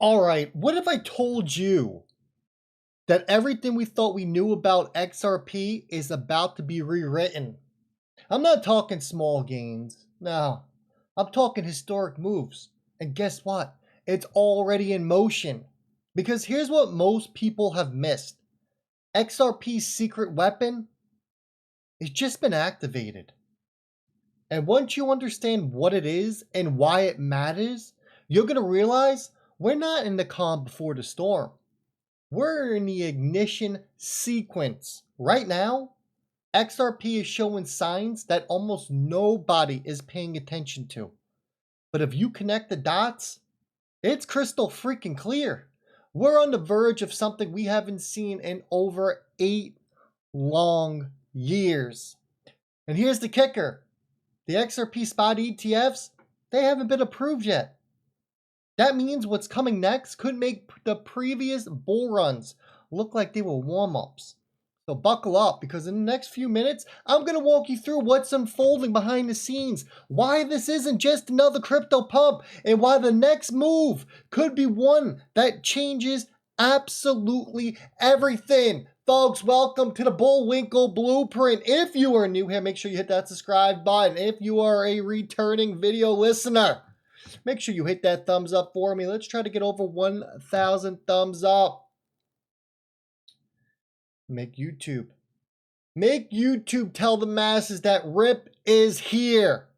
All right, what if I told you that everything we thought we knew about XRP is about to be rewritten? I'm not talking small gains. No, I'm talking historic moves. And guess what? It's already in motion. Because here's what most people have missed. XRP's secret weapon has just been activated. And once you understand what it is and why it matters, you're going to realize we're not in the calm before the storm. We're in the ignition sequence. Right now, XRP is showing signs that almost nobody is paying attention to. But if you connect the dots, it's crystal freaking clear. We're on the verge of something we haven't seen in over 8 long years. And here's the kicker. The XRP Spot ETFs, they haven't been approved yet. That means what's coming next could make the previous bull runs look like they were warm-ups. So buckle up, because in the next few minutes, I'm going to walk you through what's unfolding behind the scenes, why this isn't just another crypto pump, and why the next move could be one that changes absolutely everything. Folks, welcome to the Bullwinkle Blueprint. If you are new here, make sure you hit that subscribe button. If you are a returning video listener, make sure you hit that thumbs up for me. Let's try to get over 1,000 thumbs up. Make YouTube tell the masses that Rip is here.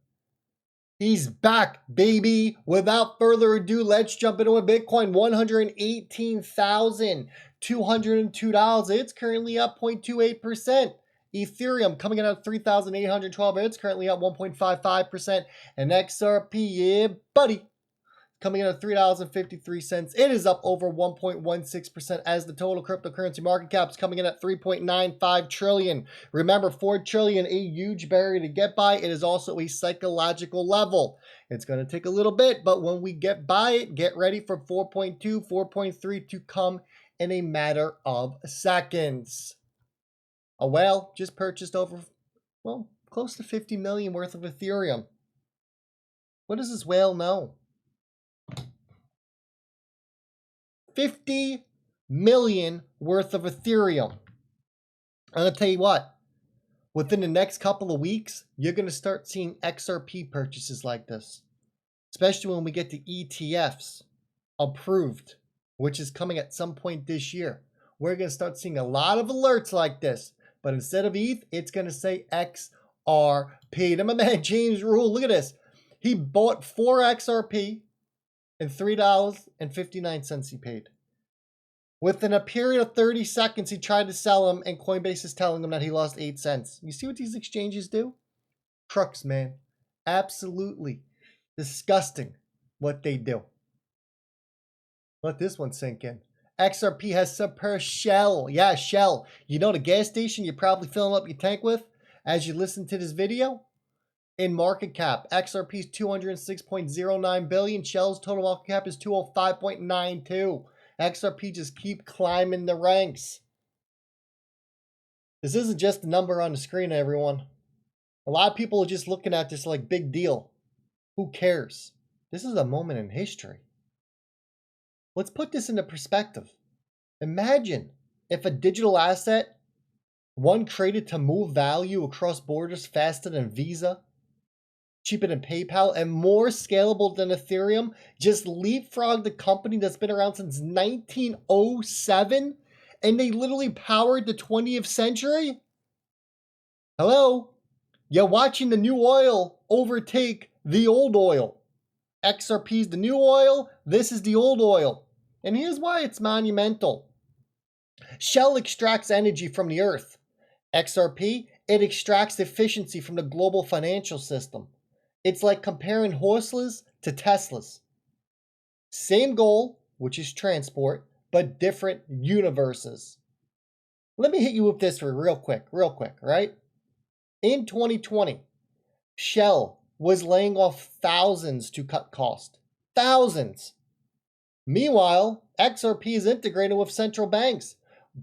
He's back, baby. Without further ado, let's jump into a Bitcoin. $118,202. It's currently up 0.28%. Ethereum coming in at 3,812. It's currently up 1.55%. And XRP, yeah, buddy, coming in at $3.53. It is up over 1.16% as the total cryptocurrency market cap is coming in at 3.95 trillion. Remember, 4 trillion, a huge barrier to get by. It is also a psychological level. It's going to take a little bit, but when we get by it, get ready for 4.2, 4.3 to come in a matter of seconds. A whale just purchased over, well, close to 50 million worth of Ethereum. What does this whale know? 50 million worth of Ethereum. I'm going to tell you what, within the next couple of weeks, you're going to start seeing XRP purchases like this, especially when we get the ETFs approved, which is coming at some point this year. We're going to start seeing a lot of alerts like this, but instead of ETH, it's going to say XRP. And my man James Rule, look at this. He bought 4 XRP and $3.59 he paid. Within a period of 30 seconds, he tried to sell them, and Coinbase is telling him that he lost 8 cents. You see what these exchanges do? Crooks, man. Absolutely disgusting what they do. Let this one sink in. XRP has surpassed Shell. Yeah, Shell. You know the gas station you're probably filling up your tank with as you listen to this video? In market cap, XRP is 206.09 billion. Shell's total market cap is 205.92. XRP just keep climbing the ranks. This isn't just a number on the screen, everyone. A lot of people are just looking at this like big deal. Who cares? This is a moment in history. Let's put this into perspective. Imagine if a digital asset, one created to move value across borders faster than Visa, cheaper than PayPal, and more scalable than Ethereum, just leapfrogged the company that's been around since 1907, and they literally powered the 20th century? Hello? You're watching the new oil overtake the old oil. XRP's the new oil, this is the old oil. And here's why it's monumental. Shell extracts energy from the earth. XRP, it extracts efficiency from the global financial system. It's like comparing horseless to Teslas. Same goal, which is transport, but different universes. Let me hit you with this real quick, right? In 2020, Shell was laying off thousands to cut cost. Thousands. Meanwhile, XRP is integrated with central banks,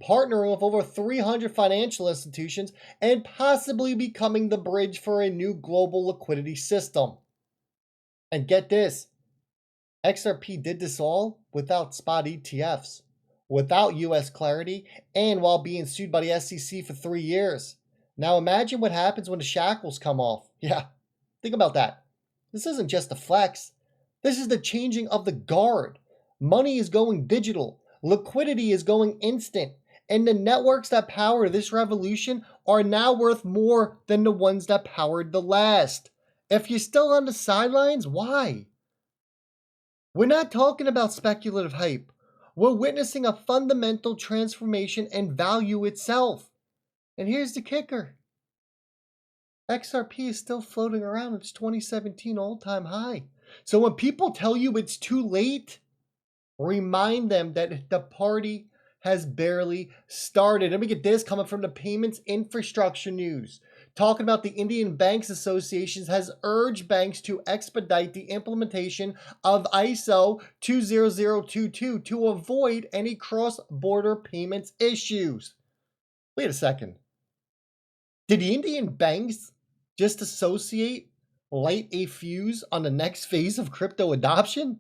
partnering with over 300 financial institutions and possibly becoming the bridge for a new global liquidity system. And get this, XRP did this all without spot ETFs, without US clarity, and while being sued by the SEC for 3 years. Now imagine what happens when the shackles come off. Yeah, think about that. This isn't just a flex. This is the changing of the guard. Money is going digital. Liquidity is going instant. And the networks that power this revolution are now worth more than the ones that powered the last. If you're still on the sidelines, why? We're not talking about speculative hype. We're witnessing a fundamental transformation in value itself. And here's the kicker. XRP is still floating around its 2017 all-time high. So when people tell you it's too late, remind them that the party has barely started. And we get this coming from the payments infrastructure news. Talking about the Indian Banks Association has urged banks to expedite the implementation of ISO 20022 to avoid any cross-border payments issues. Wait a second. Did the Indian banks just light a fuse on the next phase of crypto adoption?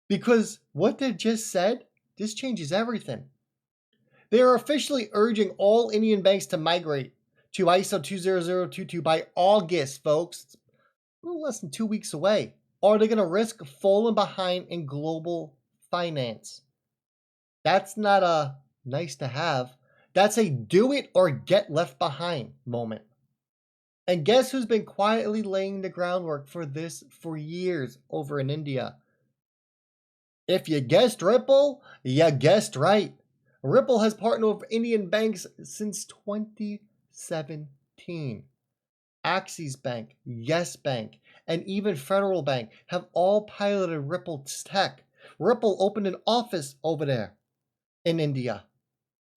Because what they just said, this changes everything. They are officially urging all Indian banks to migrate to ISO 20022 by August, folks. It's a little less than 2 weeks away. Or they're going to risk falling behind in global finance. That's not a nice to have. That's a do it or get left behind moment. And guess who's been quietly laying the groundwork for this for years over in India? If you guessed Ripple, you guessed right. Ripple has partnered with Indian banks since 2017. Axis Bank, Yes Bank, and even Federal Bank have all piloted Ripple's tech. Ripple opened an office over there in India.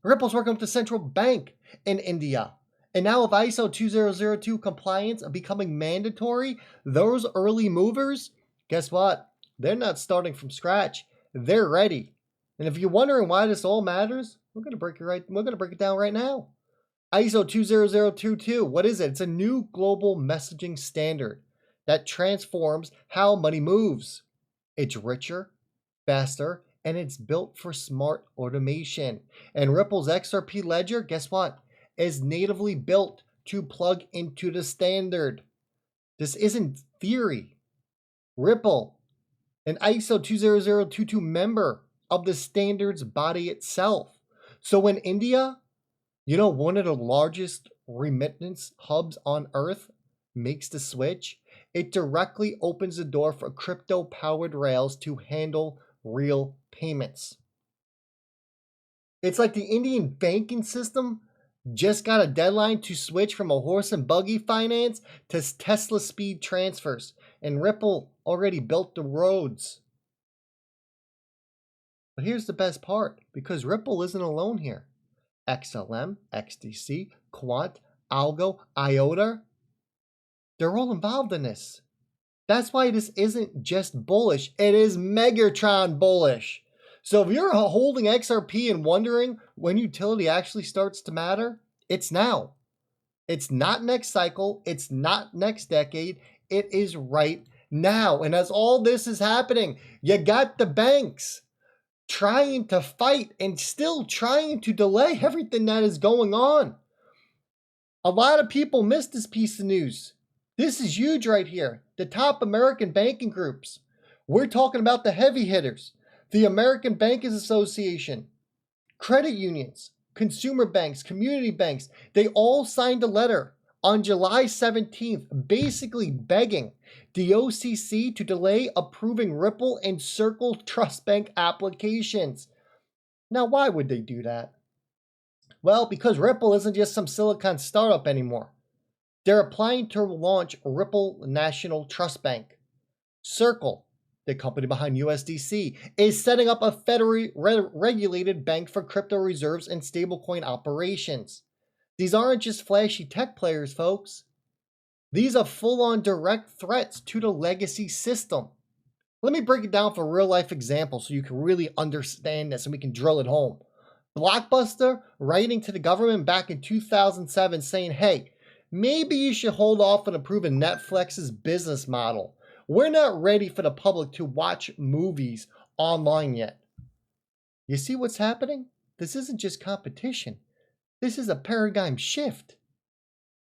Ripple's working with the central bank in India. And now with ISO 2002 compliance becoming mandatory, those early movers, guess what? They're not starting from scratch. They're ready. And if you're wondering why this all matters, we're going to break it down right now. ISO 20022, what is it? It's a new global messaging standard that transforms how money moves. It's richer, faster, and it's built for smart automation. And Ripple's XRP ledger, guess what? Is natively built to plug into the standard. This isn't theory. Ripple, an ISO 20022 member of the standards body itself. So in India, one of the largest remittance hubs on earth makes the switch, it directly opens the door for crypto-powered rails to handle real payments. It's like the Indian banking system just got a deadline to switch from a horse and buggy finance to Tesla speed transfers, and Ripple already built the roads. But here's the best part, because Ripple isn't alone here. XLM, XDC, Quant, Algo, IOTA, they're all involved in this. That's why this isn't just bullish, it is Megatron bullish. So if you're holding XRP and wondering when utility actually starts to matter, it's now. It's not next cycle, it's not next decade, it is right now. And as all this is happening, you got the banks trying to fight and still trying to delay everything that is going on. A lot of people missed this piece of news. This is huge right here. The top American banking groups. We're talking about the heavy hitters. The American Bankers Association, credit unions, consumer banks, community banks, they all signed a letter on July 17th basically begging the OCC to delay approving Ripple and Circle Trust Bank applications. Now, why would they do that? Well, because Ripple isn't just some Silicon startup anymore. They're applying to launch Ripple National Trust Bank. Circle, the company behind USDC, is setting up a federally regulated bank for crypto reserves and stablecoin operations. These aren't just flashy tech players, folks. These are full-on direct threats to the legacy system. Let me break it down for a real-life example so you can really understand this and we can drill it home. Blockbuster writing to the government back in 2007 saying, hey, maybe you should hold off on approving Netflix's business model. We're not ready for the public to watch movies online yet. You see what's happening? This isn't just competition. This is a paradigm shift.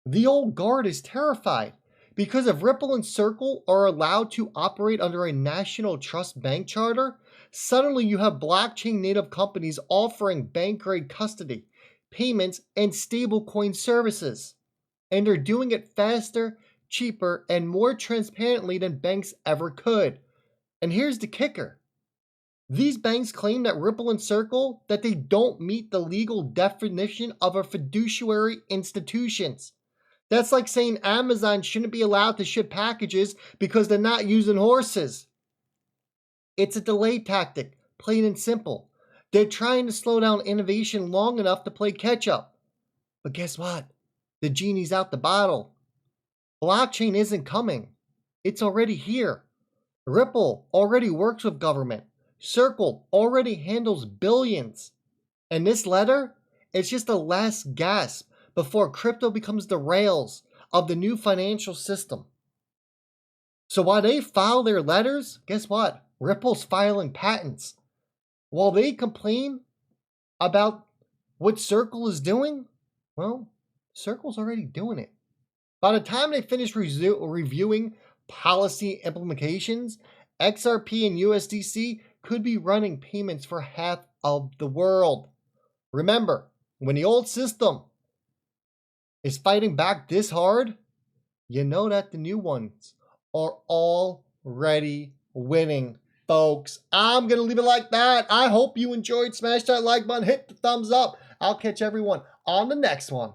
The old guard is terrified because if Ripple and Circle are allowed to operate under a national trust bank charter, suddenly you have blockchain native companies offering bank grade custody, payments, and stablecoin services. And they're doing it faster, cheaper, and more transparently than banks ever could. And here's the kicker. These banks claim that Ripple and Circle that they don't meet the legal definition of a fiduciary institutions. That's like saying Amazon shouldn't be allowed to ship packages because they're not using horses. It's a delay tactic, plain and simple. They're trying to slow down innovation long enough to play catch up. But guess what? The genie's out the bottle. Blockchain isn't coming. It's already here. Ripple already works with government. Circle already handles billions. And this letter, it's just a last gasp before crypto becomes the rails of the new financial system. So while they file their letters, guess what? Ripple's filing patents. While they complain about what Circle is doing, well, Circle's already doing it. By the time they finish reviewing policy implementations, XRP and USDC could be running payments for half of the world. Remember, when the old system is fighting back this hard, you know that the new ones are already winning, folks. I'm going to leave it like that. I hope you enjoyed. Smash that like button, hit the thumbs up. I'll catch everyone on the next one.